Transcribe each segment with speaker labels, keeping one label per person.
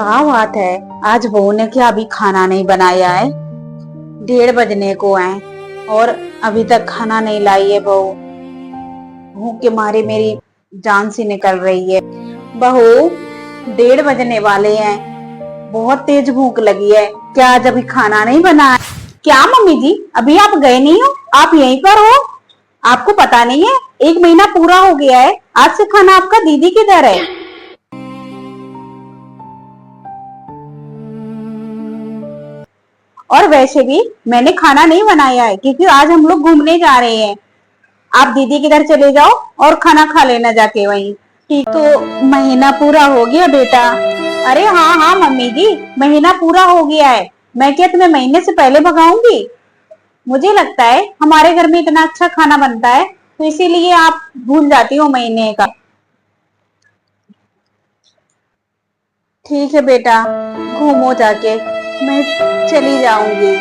Speaker 1: क्या बात है, आज बहू ने क्या अभी खाना नहीं बनाया है। 1:30 बजने को है और अभी तक खाना नहीं लाई है बहू। भूख के मारे मेरी जान सी निकल रही है। बहू, 1:30 बजने वाले हैं, बहुत तेज भूख लगी है। क्या आज अभी खाना नहीं बना है? क्या मम्मी जी, अभी आप गए नहीं हो? आप यहीं पर हो? आपको पता नहीं है 1 महीना पूरा हो गया है आज से खाना आपका दीदी किधर है? और वैसे भी मैंने खाना नहीं बनाया है क्योंकि आज हम लोग घूमने जा रहे हैं। आप दीदी के घर चले जाओ और खाना खा लेना जाके वहीं। ठीक, तो महीना पूरा हो गया बेटा। अरे हाँ हाँ मम्मी जी, महीना पूरा हो गया है। मैं क्या तुम्हें महीने से पहले भगाऊंगी? मुझे लगता है हमारे घर में इतना अच्छा खाना बनता है तो इसीलिए आप भूल जाती हो महीने का। ठीक है बेटा, घूमो जाके, मैं चली जाऊंगी।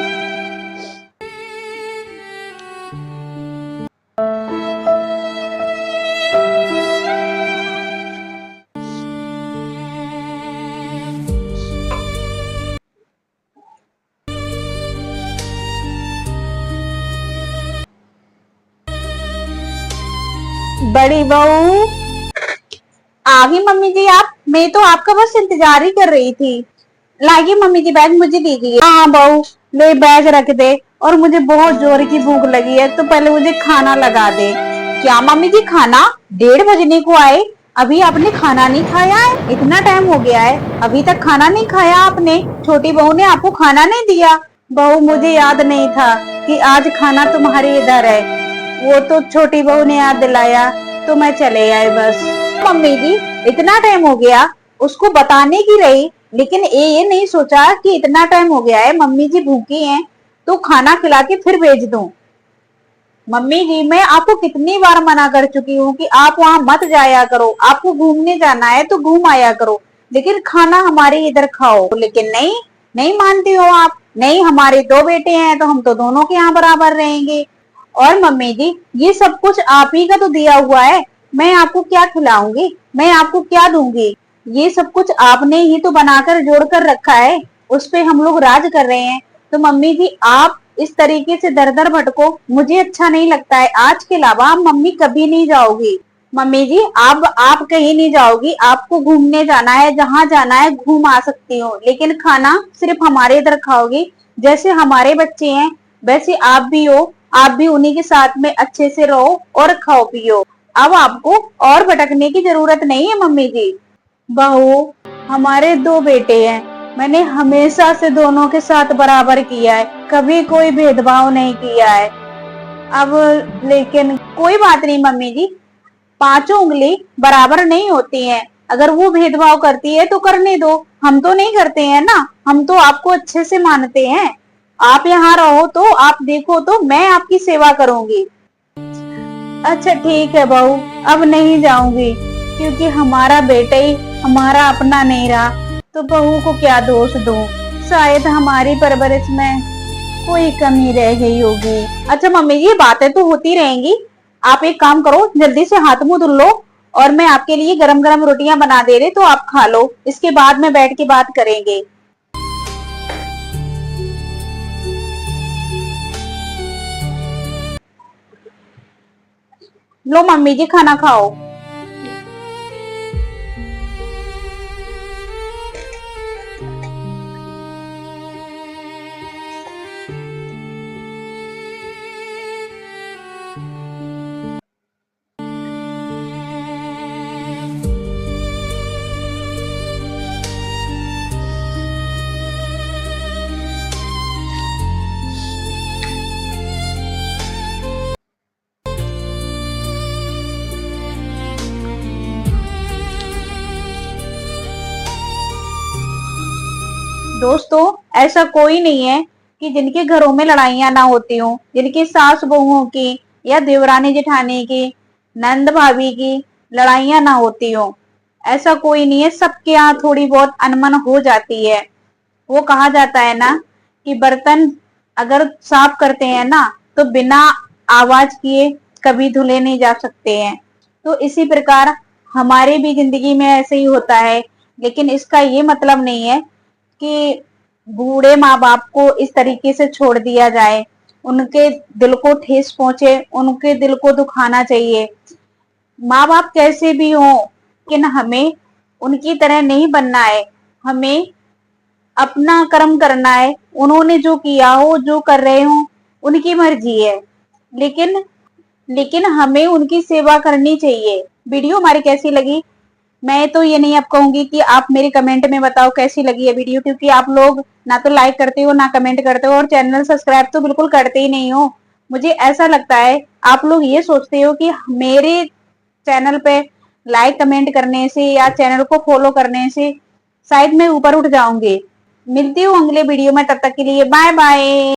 Speaker 1: बड़ी बहू आ गई मम्मी जी आप? मैं तो आपका बस इंतजार ही कर रही थी। लाइए मम्मी जी, बैग मुझे दीजिए। हाँ बहू, ले बैग रख दे। और मुझे बहुत जोर की भूख लगी है तो पहले मुझे खाना लगा दे। क्या मम्मी जी, खाना 1:30 बजने को आए, अभी आपने खाना नहीं खाया है? इतना टाइम हो गया है अभी तक खाना नहीं खाया आपने? छोटी बहू ने आपको खाना नहीं दिया? बहू, मुझे याद नहीं था कि आज खाना तुम्हारे इधर है। वो तो छोटी बहू ने याद दिलाया तो मैं चले आए बस। मम्मी जी, इतना टाइम हो गया उसको बताने की रही, लेकिन ये नहीं सोचा कि इतना टाइम हो गया है, मम्मी जी भूखी हैं तो खाना खिला के फिर भेज दूं। मम्मी जी, मैं आपको कितनी बार मना कर चुकी हूँ कि आप वहां मत जाया करो, आपको घूमने जाना है तो घूम आया करो, लेकिन खाना हमारे इधर खाओ। लेकिन नहीं, नहीं मानती हो आप। नहीं, हमारे 2 बेटे हैं तो हम तो दोनों के यहाँ बराबर रहेंगे। और मम्मी जी, ये सब कुछ आप ही का तो दिया हुआ है, मैं आपको क्या खिलाऊंगी, मैं आपको क्या दूंगी? ये सब कुछ आपने ही तो बनाकर जोड़ कर रखा है, उस पे हम लोग राज कर रहे हैं। तो मम्मी जी, आप इस तरीके से दर दर भटको, मुझे अच्छा नहीं लगता है। आज के अलावा आप मम्मी कभी नहीं जाओगी। मम्मी जी, आप कहीं नहीं जाओगी, आपको घूमने जाना है, जहां जाना है घूम आ सकती हो, लेकिन खाना सिर्फ हमारे इधर खाओगी। जैसे हमारे बच्चे हैं वैसे आप भी हो, आप भी उन्हीं के साथ में अच्छे से रहो और खाओ पियो। अब आपको और भटकने की जरूरत नहीं है मम्मी जी। बहू, हमारे 2 बेटे हैं, मैंने हमेशा से दोनों के साथ बराबर किया है, कभी कोई भेदभाव नहीं किया है। अब लेकिन कोई बात नहीं मम्मी जी, 5 उंगली बराबर नहीं होती हैं। अगर वो भेदभाव करती है तो करने दो, हम तो नहीं करते हैं ना, हम तो आपको अच्छे से मानते हैं। आप यहाँ रहो तो आप देखो तो मैं आपकी सेवा करूंगी। अच्छा ठीक है बहू, अब नहीं जाऊंगी क्योंकि हमारा बेटा ही हमारा अपना नहीं रहा तो बहू को क्या दोष दूं? शायद हमारी परवरिश में कोई कमी रह गई होगी। अच्छा मम्मी जी, बातें तो होती रहेंगी, आप एक काम करो, जल्दी से हाथ मुंह धुल लो और मैं आपके लिए गरम गरम रोटियां बना दे रही तो आप खा लो, इसके बाद में बैठ के बात करेंगे। लो मम्मी जी, खाना खाओ। दोस्तों, ऐसा कोई नहीं है कि जिनके घरों में लड़ाइयां ना होती हों, जिनकी सास बहुओं की या देवरानी जेठानी की, नंद भाभी की लड़ाइयां ना होती हों, ऐसा कोई नहीं है। सबके यहाँ थोड़ी बहुत अनबन हो जाती है। वो कहा जाता है ना कि बर्तन अगर साफ करते हैं ना तो बिना आवाज किए कभी धुले नहीं जा सकते हैं। तो इसी प्रकार हमारे भी जिंदगी में ऐसे ही होता है। लेकिन इसका ये मतलब नहीं है कि बूढ़े माँ बाप को इस तरीके से छोड़ दिया जाए, उनके दिल को ठेस पहुंचे, उनके दिल को दुखाना चाहिए। माँ बाप कैसे भी हों, लेकिन हमें उनकी तरह नहीं बनना है। हमें अपना कर्म करना है। उन्होंने जो किया हो, जो कर रहे हो, उनकी मर्जी है, लेकिन लेकिन हमें उनकी सेवा करनी चाहिए। वीडियो हमारी कैसी लगी, मैं तो ये नहीं अब कहूंगी कि आप मेरे कमेंट में बताओ कैसी लगी है वीडियो, क्योंकि आप लोग ना तो लाइक करते हो, ना कमेंट करते हो, और चैनल सब्सक्राइब तो बिल्कुल करते ही नहीं हो। मुझे ऐसा लगता है आप लोग ये सोचते हो कि मेरे चैनल पे लाइक कमेंट करने से या चैनल को फॉलो करने से शायद मैं ऊपर उठ जाऊंगी। मिलती हूँ अगले वीडियो में, तब तक के लिए बाय बाय।